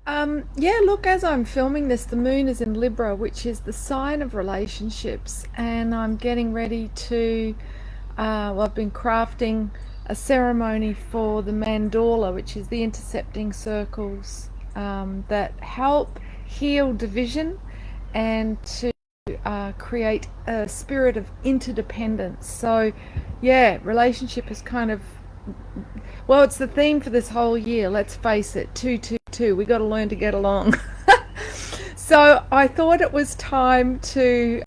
Yeah, look, as I'm filming this, the moon is in Libra, which is the sign of relationships, and I'm getting ready to, I've been crafting a ceremony for the mandala, which is the intercepting circles that help heal division and to create a spirit of interdependence. So, yeah, relationship is kind of, well, it's the theme for this whole year. Let's face it, 222. We got to learn to get along. So I thought it was time to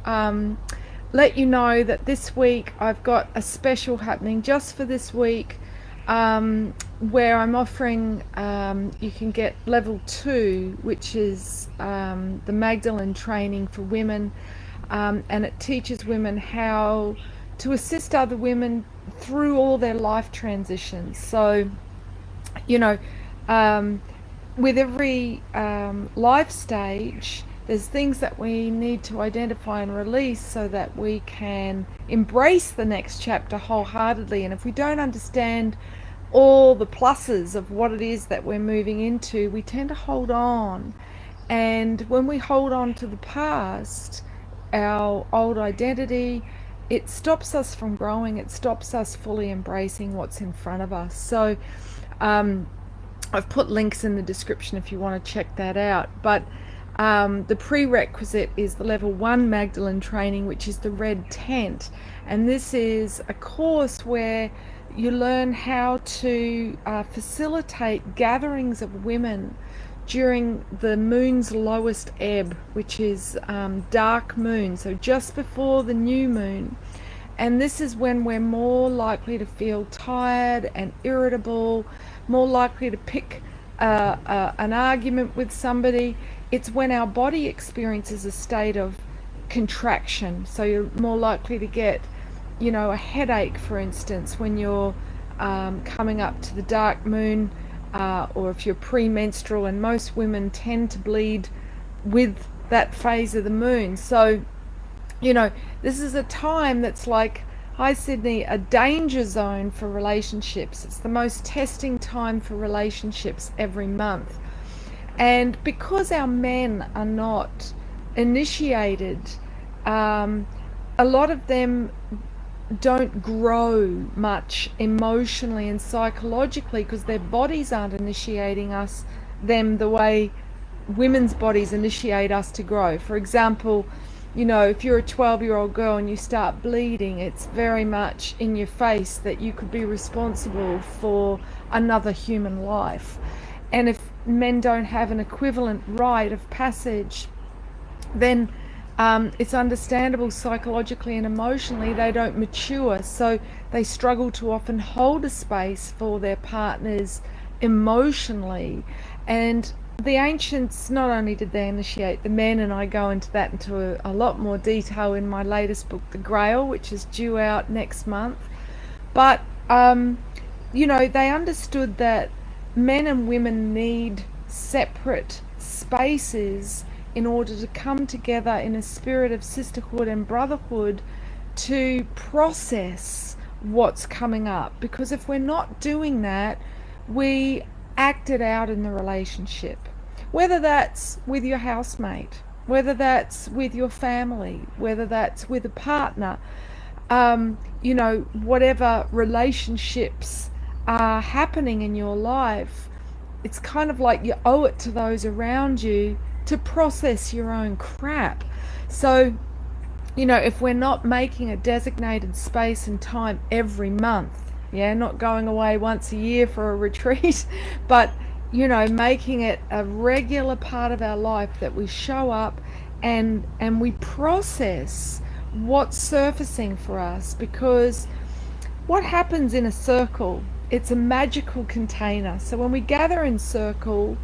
let you know that this week I've got a special happening just for this week, where I'm offering, you can get level 2, which is the Magdalene Training for women, and it teaches women how to assist other women through all their life transitions. So, you know, um, with every life stage, there's things that we need to identify and release so that we can embrace the next chapter wholeheartedly. And if we don't understand all the pluses of what it is that we're moving into, we tend to hold on. And when we hold on to the past, our old identity, it stops us from growing, it stops us fully embracing what's in front of us. So, um, I've put links in the description if you want to check that out. But the prerequisite is the level 1 Magdalene training, which is the red tent. And this is a course where you learn how to facilitate gatherings of women during the moon's lowest ebb, which is dark moon, so just before the new moon. And this is when we're more likely to feel tired and irritable, more likely to pick an argument with somebody. It's when our body experiences a state of contraction. So you're more likely to get, a headache, for instance, when you're coming up to the dark moon, or if you're premenstrual, and most women tend to bleed with that phase of the moon. So, this is a time that's like, hi Sydney, a danger zone for relationships. It's the most testing time for relationships every month. And because our men are not initiated, a lot of them don't grow much emotionally and psychologically because their bodies aren't initiating them the way women's bodies initiate us to grow. For example, if you're a 12-year-old girl and you start bleeding, it's very much in your face that you could be responsible for another human life. And if men don't have an equivalent rite of passage, then it's understandable psychologically and emotionally they don't mature, so they struggle to often hold a space for their partners emotionally. And the ancients, not only did they initiate the men, and I go into that into a lot more detail in my latest book, The Grail, which is due out next month, but they understood that men and women need separate spaces in order to come together in a spirit of sisterhood and brotherhood to process what's coming up. Because if we're not doing that, we act it out in the relationship, whether that's with your housemate, whether that's with your family, whether that's with a partner, whatever relationships are happening in your life. It's kind of like you owe it to those around you to process your own crap. So, if we're not making a designated space and time every month, not going away once a year for a retreat, but, making it a regular part of our life that we show up and we process what's surfacing for us. Because what happens in a circle, it's a magical container. So when we gather in circle,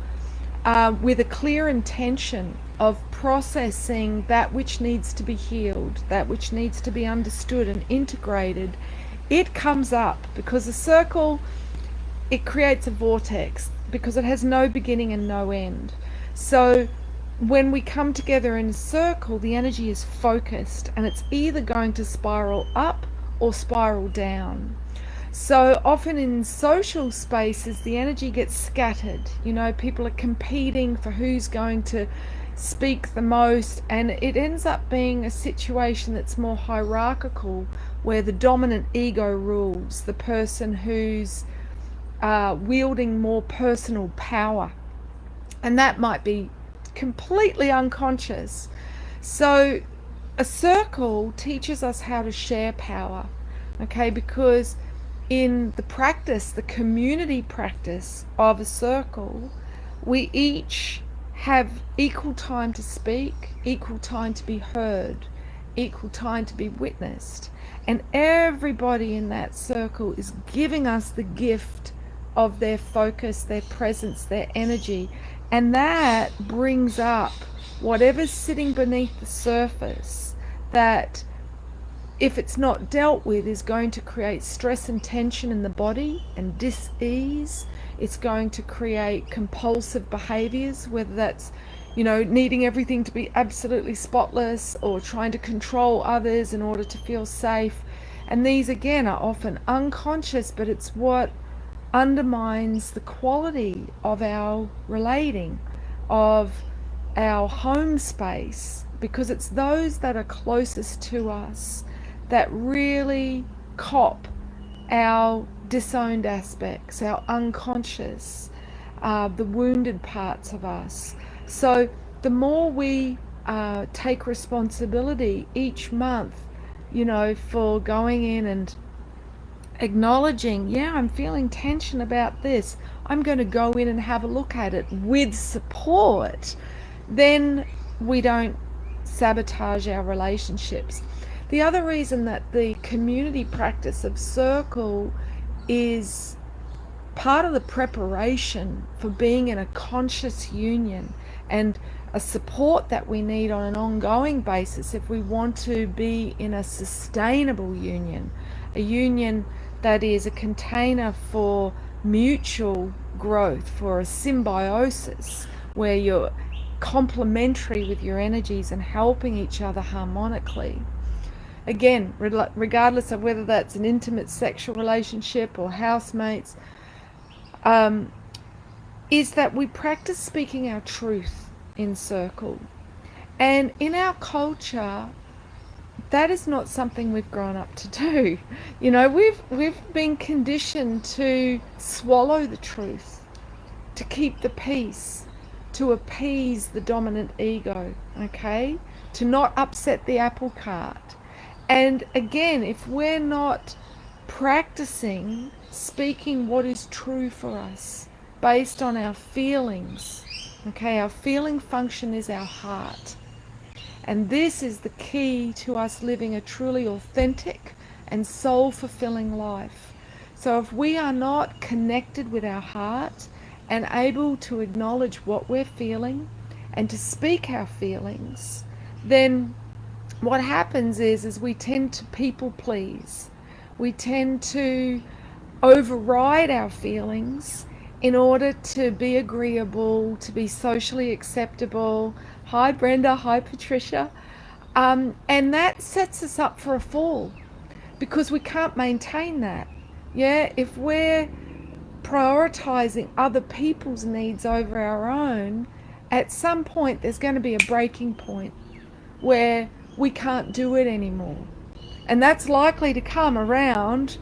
with a clear intention of processing that which needs to be healed, that which needs to be understood and integrated, it comes up. Because a circle, it creates a vortex because it has no beginning and no end. So when we come together in a circle, the energy is focused and it's either going to spiral up or spiral down. So often in social spaces, the energy gets scattered. You know, people are competing for who's going to speak the most, and it ends up being a situation that's more hierarchical, where the dominant ego rules, the person who's wielding more personal power. And that might be completely unconscious. So a circle teaches us how to share power, okay? Because in the practice, the community practice of a circle, we each have equal time to speak, equal time to be heard, equal time to be witnessed. And everybody in that circle is giving us the gift of their focus, their presence, their energy. And that brings up whatever's sitting beneath the surface that, if it's not dealt with, is going to create stress and tension in the body and dis-ease. It's going to create compulsive behaviors, whether that's, you know, needing everything to be absolutely spotless or trying to control others in order to feel safe. And these, again, are often unconscious, but it's what undermines the quality of our relating, of our home space, because it's those that are closest to us that really cop our disowned aspects, our unconscious, the wounded parts of us. So the more we take responsibility each month, you know, for going in and acknowledging, yeah, I'm feeling tension about this, I'm going to go in and have a look at it with support, then we don't sabotage our relationships. The other reason that the community practice of circle is part of the preparation for being in a conscious union and a support that we need on an ongoing basis if we want to be in a sustainable union, a union that is a container for mutual growth, for a symbiosis where you're complementary with your energies and helping each other harmonically. Again, regardless of whether that's an intimate sexual relationship or housemates, is that we practice speaking our truth in circle. And in our culture, that is not something we've grown up to do. You know, we've been conditioned to swallow the truth, to keep the peace, to appease the dominant ego, okay? To not upset the apple cart. And again, if we're not practicing speaking what is true for us based on our feelings, okay, our feeling function is our heart. And this is the key to us living a truly authentic and soul-fulfilling life. So if we are not connected with our heart and able to acknowledge what we're feeling and to speak our feelings, then what happens is we tend to people please. We tend to override our feelings in order to be agreeable, to be socially acceptable. Hi Brenda, hi Patricia. And that sets us up for a fall because we can't maintain that. Yeah, if we're prioritizing other people's needs over our own, at some point there's going to be a breaking point where we can't do it anymore. And that's likely to come around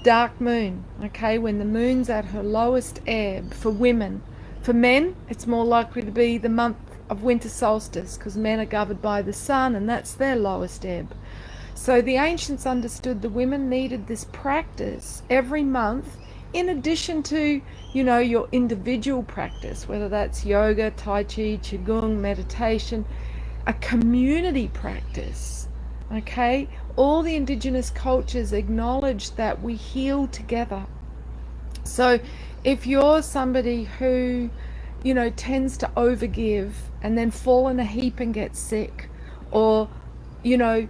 dark moon, okay, when the moon's at her lowest ebb for women. For men, it's more likely to be the month of winter solstice because men are governed by the sun and that's their lowest ebb. So the ancients understood the women needed this practice every month in addition to, you know, your individual practice, whether that's yoga, tai chi, qigong, meditation, a community practice, okay? All the indigenous cultures acknowledge that we heal together. So if you're somebody who, you know, tends to overgive and then fall in a heap and get sick, or, you know,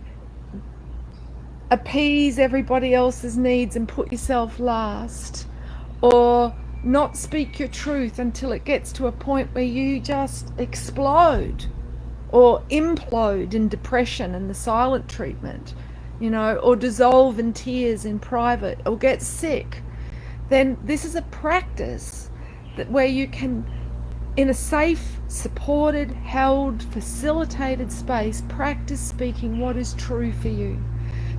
appease everybody else's needs and put yourself last, or not speak your truth until it gets to a point where you just explode or implode in depression and the silent treatment, or dissolve in tears in private, or get sick, then this is a practice where you can, in a safe, supported, held, facilitated space, practice speaking what is true for you,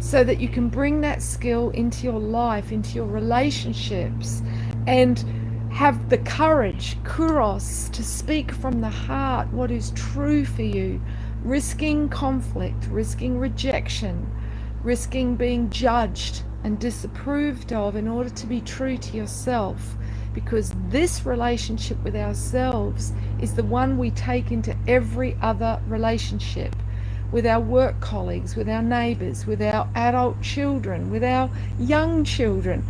so that you can bring that skill into your life, into your relationships, and have the courage, kuros, to speak from the heart what is true for you, risking conflict, risking rejection, risking being judged and disapproved of in order to be true to yourself. Because this relationship with ourselves is the one we take into every other relationship, with our work colleagues, with our neighbors, with our adult children, with our young children,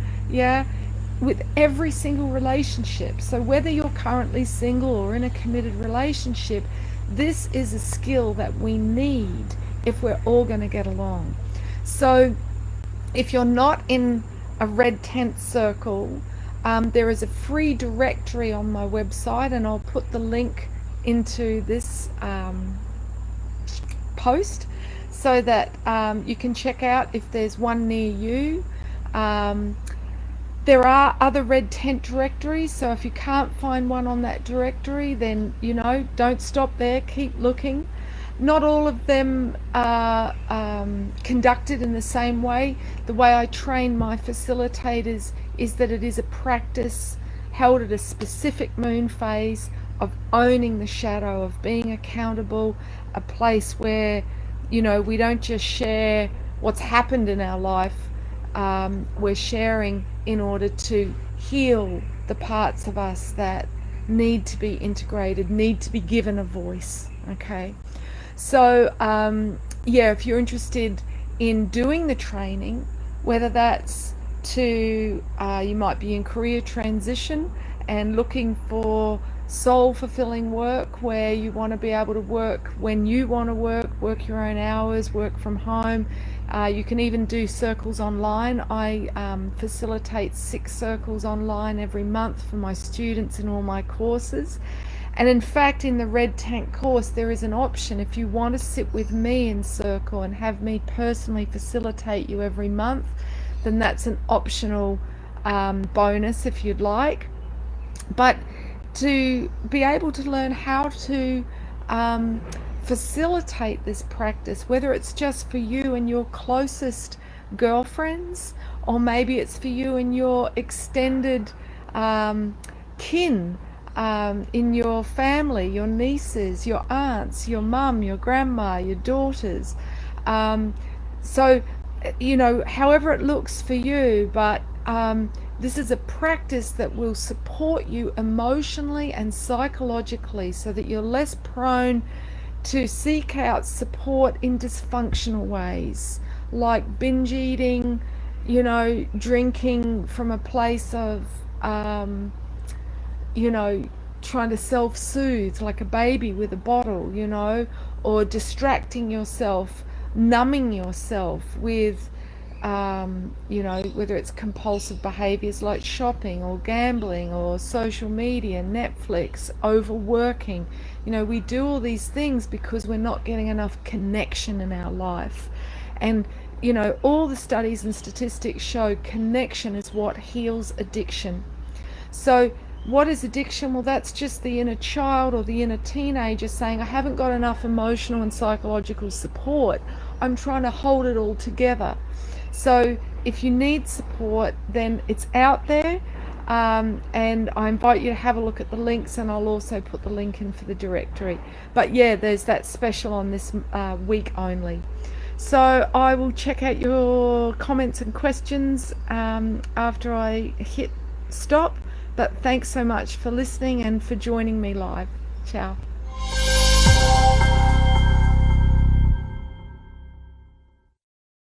with every single relationship. So whether you're currently single or in a committed relationship, this is a skill that we need if we're all going to get along. So if you're not in a red tent circle, there is a free directory on my website, and I'll put the link into this post so that you can check out if there's one near you. There are other red tent directories, so if you can't find one on that directory, then don't stop there, keep looking. Not all of them are conducted in the same way. The way I train my facilitators is that it is a practice held at a specific moon phase of owning the shadow, of being accountable, a place where we don't just share what's happened in our life. We're sharing in order to heal the parts of us that need to be integrated, need to be given a voice. Okay, so if you're interested in doing the training, whether that's to you might be in career transition and looking for soul fulfilling work where you want to be able to work when you want to work your own hours, work from home. You can even do circles online. I facilitate 6 circles online every month for my students in all my courses. And in fact, in the Red Tank course, there is an option. If you want to sit with me in circle and have me personally facilitate you every month, then that's an optional bonus if you'd like. But to be able to learn how to facilitate this practice, whether it's just for you and your closest girlfriends, or maybe it's for you and your extended kin in your family, your nieces, your aunts, your mum, your grandma, your daughters. So, however it looks for you, but this is a practice that will support you emotionally and psychologically so that you're less prone to seek out support in dysfunctional ways, like binge eating, drinking from a place of, trying to self-soothe like a baby with a bottle, or distracting yourself, numbing yourself with whether it's compulsive behaviors like shopping or gambling or social media, Netflix, overworking. We do all these things because we're not getting enough connection in our life. And all the studies and statistics show connection is what heals addiction. So what is addiction? Well, that's just the inner child or the inner teenager saying, I haven't got enough emotional and psychological support. I'm trying to hold it all together. So if you need support, then it's out there, and I invite you to have a look at the links, and I'll also put the link in for the directory. But there's that special on this week only. So I will check out your comments and questions after I hit stop. But thanks so much for listening and for joining me live. Ciao.